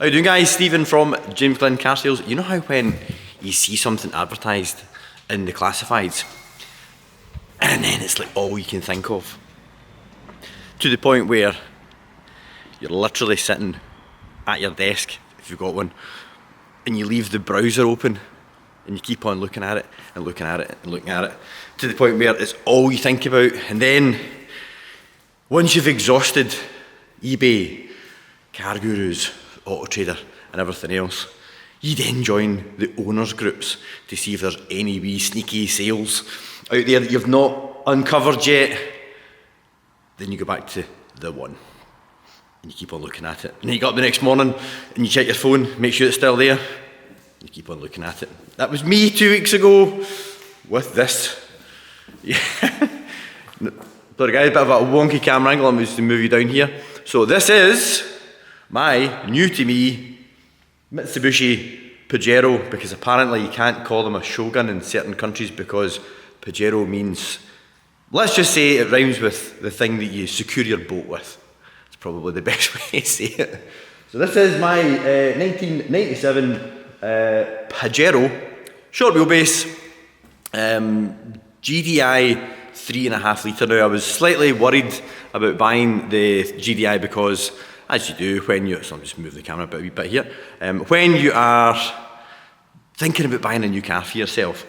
How you doing, guys? Stephen from James Glen Car Sales. You know how when you see something advertised in the classifieds and then it's like all you can think of, to the point where you're literally sitting at your desk, if you've got one, and you leave the browser open and you keep on looking at it and looking at it and looking at it, to the point where it's all you think about. And then once you've exhausted eBay, Car Gurus, Auto Trader and everything else, you then join the owners groups to see if there's any wee sneaky sales out there that you've not uncovered yet. Then you go back to the one and you keep on looking at it. And then you get up the next morning and you check your phone, make sure it's still there. You keep on looking at it. That was me 2 weeks ago with this. Yeah. Sorry guys, a bit of a wonky camera angle. I'm just to move you down here. So this is my new to me Mitsubishi Pajero, because apparently you can't call them a Shogun in certain countries because Pajero means, let's just say it rhymes with the thing that you secure your boat with. It's probably the best way to say it. So this is my 1997 Pajero, short wheelbase, GDI 3.5 litre. Now I was slightly worried about buying the GDI because, as you do when you, so I'm just moving the camera a wee bit here, when you are thinking about buying a new car for yourself,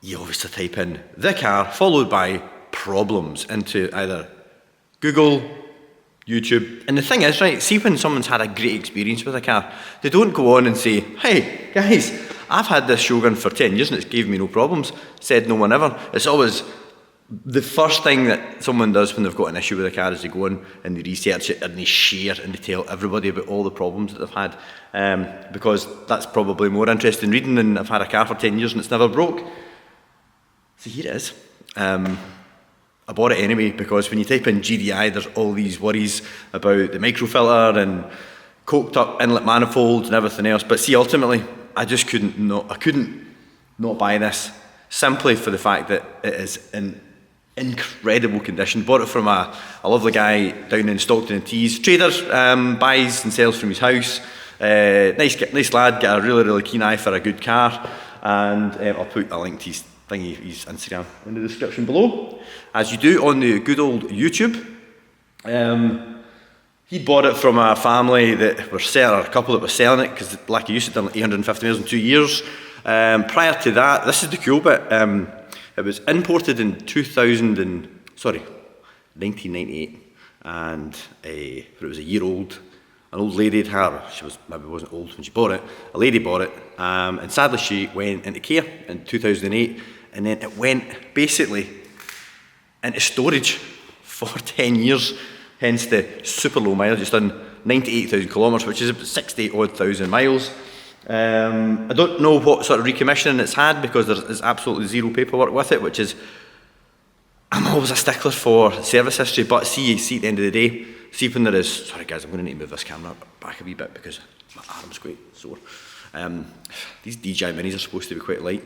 you obviously type in the car followed by problems into either Google, YouTube. And the thing is, right, see when someone's had a great experience with a car, they don't go on and say, hey guys, I've had this Shogun for 10 years and it's gave me no problems, said no one ever. It's always the first thing that someone does when they've got an issue with a car is they go on and they research it and they share and they tell everybody about all the problems that they've had, because that's probably more interesting reading than I've had a car for 10 years and it's never broke. So here it is. I bought it anyway because when you type in GDI, there's all these worries about the microfilter and coked up inlet manifolds and everything else. But see, ultimately, I just couldn't not buy this simply for the fact that it is in incredible condition. Bought it from a lovely guy down in Stockton-on-Tees. Trader, buys and sells from his house. Nice lad, got a really keen eye for a good car. And I'll put a link to his Instagram in the description below, as you do on the good old YouTube. He bought it from a family that were selling, or a couple that were selling it, because like he used to done 850 miles in 2 years. Prior to that, this is the cool bit, it was imported in 1998, and it was a year old. An old lady had her, maybe wasn't old when she bought it, a lady bought it, and sadly she went into care in 2008, and then it went basically into storage for 10 years, hence the super low mileage. It's done 98,000 kilometres, which is about 60,000 miles. I don't know what sort of recommissioning it's had because there's absolutely zero paperwork with it, which is, I'm always a stickler for service history, but see at the end of the day, see when there is, sorry guys, I'm going to need to move this camera back a wee bit because my arm's quite sore. These DJI minis are supposed to be quite light.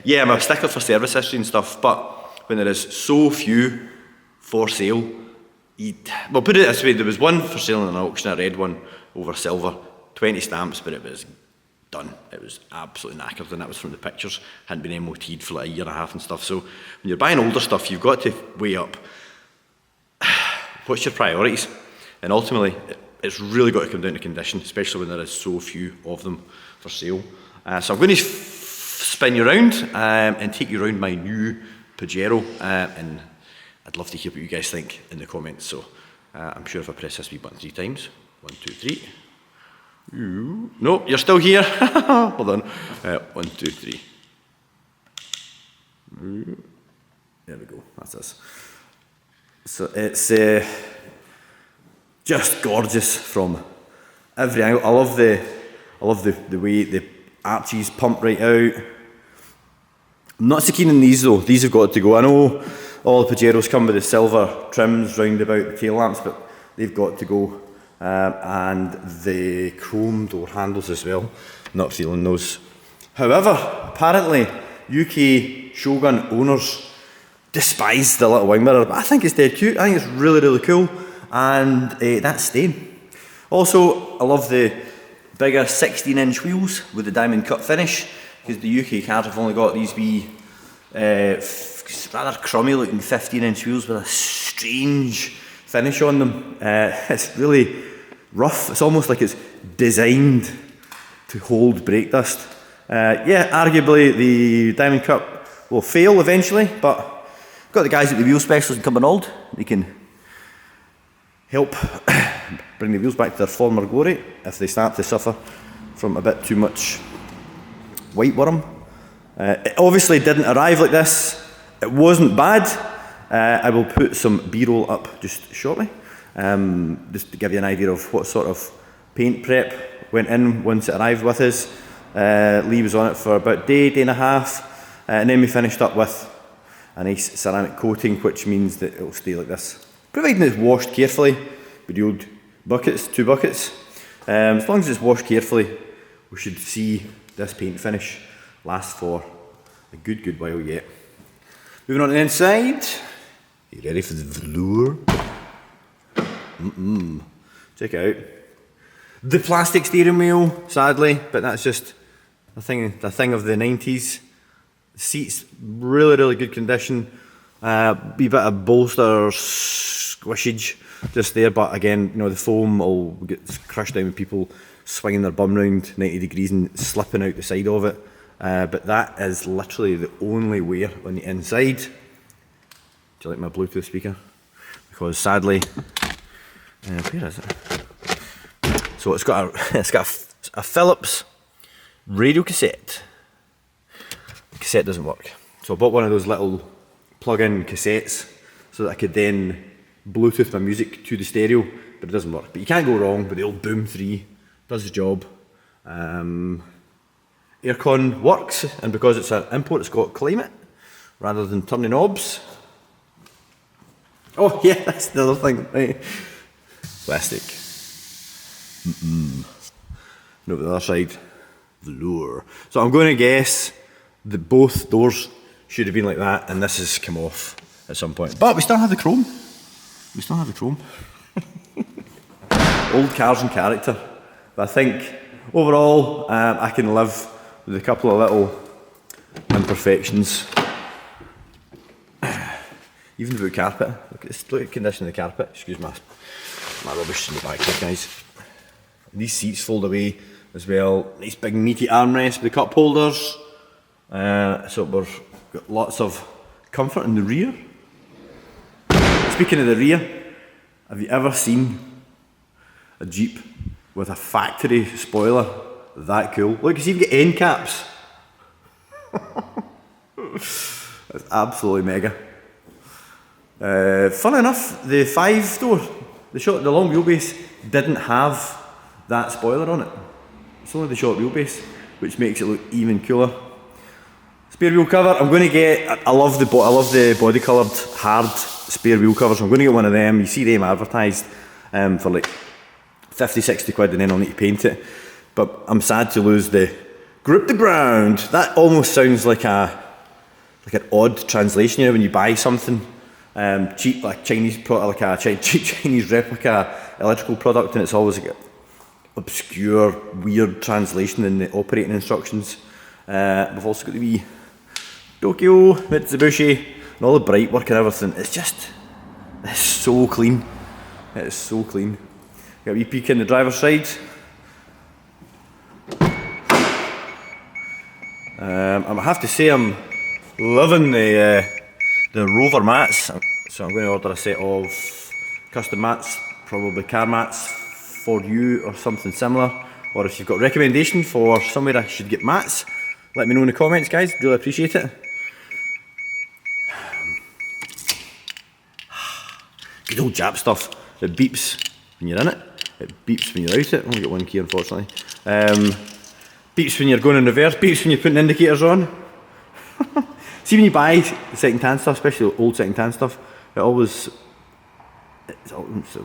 Yeah, I'm a stickler for service history and stuff, but when there is so few for sale, well, put it this way, there was one for sale in an auction, a red one over silver, 20 stamps, but it was done. It was absolutely knackered, and that was from the pictures. Hadn't been MOT'd for like a year and a half and stuff. So when you're buying older stuff, you've got to weigh up what's your priorities, and ultimately it's really got to come down to condition, especially when there is so few of them for sale. So I'm going to spin you around and take you around my new Pajero, and I'd love to hear what you guys think in the comments. So I'm sure if I press this wee button 3 times, 1, 2, 3. No, you're still here. Hold on. 1, 2, 3. There we go. That's us. So it's just gorgeous from every angle. I love the way the arches pump right out. I'm not so keen on these though. These have got to go. I know all the Pajeros come with the silver trims round about the tail lamps, but they've got to go. And the chrome door handles as well, not feeling those. However, apparently UK Shogun owners despise the little wing mirror, but I think it's dead cute. I think it's really cool, and that's staying. Also, I love the bigger 16-inch wheels with the diamond cut finish, because the UK cars have only got these wee, rather crummy looking 15-inch wheels with a strange finish on them. It's really rough. It's almost like it's designed to hold brake dust. Yeah, arguably the diamond cut will fail eventually, but got the guys at the wheel specialist in Cumbernauld. They can help bring the wheels back to their former glory if they start to suffer from a bit too much white worm. It obviously didn't arrive like this. It wasn't bad. I will put some B-roll up just shortly, just to give you an idea of what sort of paint prep went in once it arrived with us. Lee was on it for about day and a half, and then we finished up with a nice ceramic coating, which means that it will stay like this, providing it's washed carefully with the old buckets, 2 buckets. As long as it's washed carefully, we should see this paint finish last for a good while yet. Moving on to the inside. Are you ready for the velour? Check it out. The plastic steering wheel, sadly, but that's just the thing of the 90s. The seats, really good condition. Wee bit of bolster squishage just there, but again, you know, the foam will get crushed down with people swinging their bum round 90 degrees and slipping out the side of it. But that is literally the only wear on the inside. Do you like my Bluetooth speaker? Because sadly, where is it? So it's got a Philips radio cassette. The cassette doesn't work, so I bought one of those little plug-in cassettes so that I could then Bluetooth my music to the stereo, but it doesn't work. But you can't go wrong with the old Boom 3. Does the job. Aircon works, and because it's an import, it's got climate rather than turning knobs. Oh yeah, that's the other thing, right? Plastic. No, the other side, velour. So I'm going to guess that both doors should have been like that, and this has come off at some point. But we still have the chrome. We still have the chrome. Old cars and character. But I think overall, I can live with a couple of little imperfections. Even the carpet. Look at the condition of the carpet. Excuse my rubbish in the back here, guys. These seats fold away as well. Nice big meaty armrest with the cup holders. So we've got lots of comfort in the rear. Speaking of the rear, have you ever seen a Jeep with a factory spoiler that cool? Look, you see you've got end caps. That's absolutely mega. Funnily enough, the 5-door, the long wheelbase didn't have that spoiler on it. It's only the short wheelbase, which makes it look even cooler. Spare wheel cover, I'm going to get, I love the body coloured hard spare wheel covers. I'm going to get one of them. You see them advertised for like 50, 60 quid, and then I'll need to paint it. But I'm sad to lose the grip the ground. That almost sounds like an odd translation, you know, when you buy something cheap, like Chinese product, like a cheap Chinese replica electrical product, and it's always like an obscure, weird translation in the operating instructions. We've also got the wee Tokyo, Mitsubishi, and all the bright work and everything. It's so clean. It is so clean. Got a wee peek in the driver's side. I have to say I'm loving the Rover mats, so I'm going to order a set of custom mats, probably car mats for you or something similar, or if you've got a recommendation for somewhere I should get mats, let me know in the comments, guys. Really appreciate it. Good old Jap stuff. It beeps when you're in it. It beeps when you're out it. Only got one key, unfortunately. Beeps when you're going in reverse. Beeps when you're putting indicators on. See, when you buy second-hand stuff, especially old second-hand stuff, we're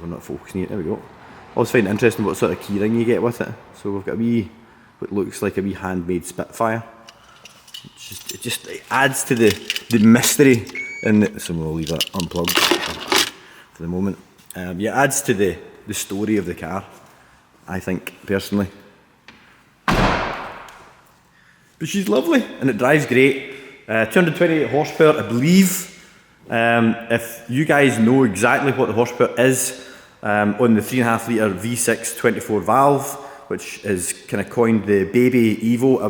not focusing it. There we go. I always find it interesting what sort of key ring you get with it. So we've got a wee, what looks like a wee handmade Spitfire. It adds to the mystery in it. So we'll leave that unplugged for the moment. Yeah, it adds to the story of the car. I think, personally. But she's lovely, and it drives great. 228 horsepower, I believe. If you guys know exactly what the horsepower is on the 3.5 litre V6 24 valve, which is kind of coined the baby Evo, I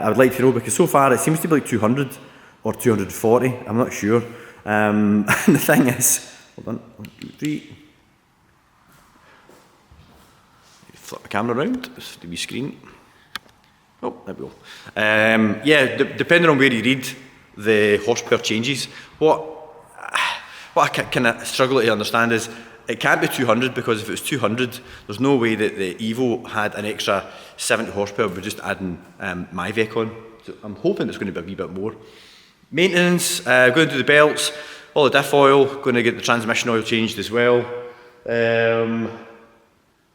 would like to know, because so far it seems to be like 200 or 240, I'm not sure. And the thing is, hold on, 1, 2, 3. Flip the camera around, it's the wee screen. Oh, there we go. Yeah, depending on where you read, the horsepower changes. What I kind of struggle to understand is, it can't be 200, because if it was 200, there's no way that the Evo had an extra 70 horsepower by just adding my VEC on. So I'm hoping it's going to be a wee bit more. Maintenance, going through the belts, all the diff oil, going to get the transmission oil changed as well.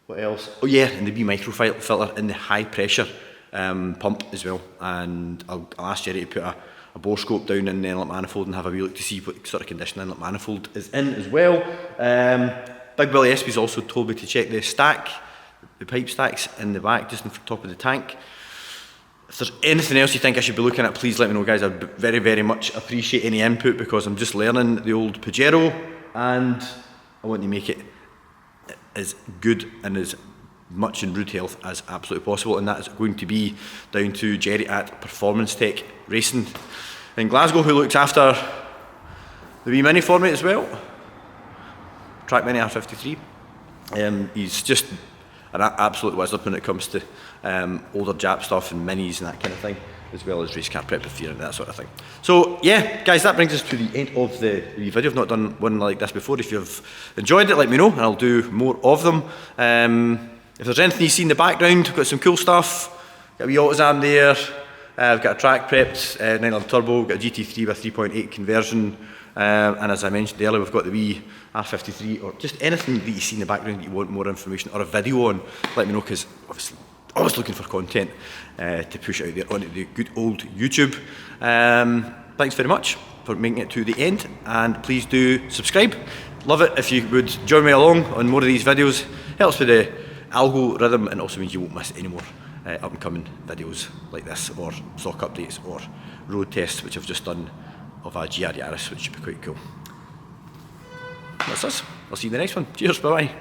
What else? Oh yeah, and the wee microfilter in the high pressure pump as well. And I'll ask Jerry to put a bore scope down in the inlet manifold and have a wee look to see what sort of condition the inlet manifold is in as well. Big Billy SP's also told me to check the stack, the pipe stacks in the back, just on the top of the tank. If there's anything else you think I should be looking at, please let me know, guys. I'd very, very much appreciate any input, because I'm just learning the old Pajero, and I want to make it as good and as much in road health as absolutely possible, and that is going to be down to Jerry at Performance Tech Racing in Glasgow, who looks after the wee mini for me as well, Track Mini R53. He's just an absolute wizard when it comes to older Jap stuff and minis and that kind of thing, as well as race car prep with and that sort of thing. So yeah, guys, that brings us to the end of the video. I've not done one like this before. If you've enjoyed it, let me know, and I'll do more of them. If there's anything you see in the background, we've got some cool stuff. Got a wee AutoZam there. We've got a track prepped 911 turbo. We've got a GT3 with 3.8 conversion. And as I mentioned earlier, we've got the wee R53, or just anything that you see in the background that you want more information or a video on, let me know, because obviously always looking for content to push out there onto the good old YouTube. Thanks very much for making it to the end, and please do subscribe. Love it if you would join me along on more of these videos. Helps with the algorithm, and also means you won't miss any more up and coming videos like this, or stock updates, or road tests, which I've just done of a GR Yaris, which should be quite cool. That's us. I'll see you in the next one. Cheers, bye bye.